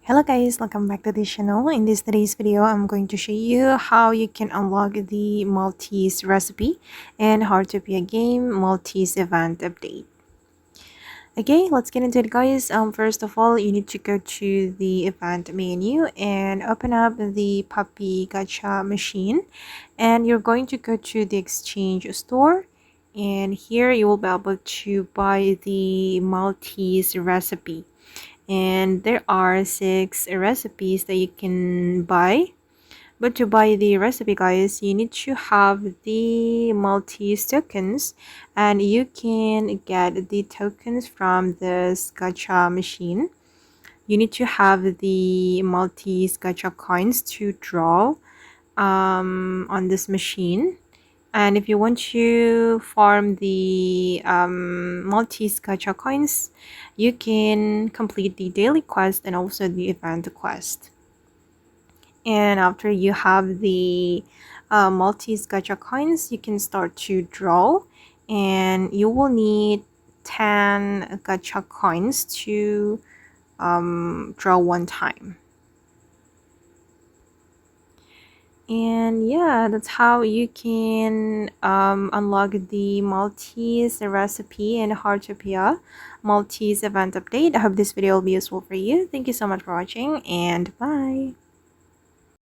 Hello guys, welcome back to this channel. In today's video, I'm going to show you how you can unlock the Maltese recipe and Heartopia game Maltese event update. Okay, let's get into it guys. First of all, you need to go to the event menu and open up the puppy gacha machine, and you're going to go to the exchange store, and here you will be able to buy the Maltese recipe. And there are 6 recipes that you can buy, but to buy the recipe guys, you need to have the Maltese tokens, and you can get the tokens from this gacha machine. You need to have the Maltese gacha coins to draw on this machine. And if you want to farm the Maltese gacha coins, you can complete the daily quest and also the event quest. And after you have the Maltese gacha coins, you can start to draw, and you will need 10 gacha coins to draw one time. And yeah, that's how you can unlock the Maltese recipe and Heartopia Maltese event update. I hope this video will be useful for you. Thank you so much for watching, and bye.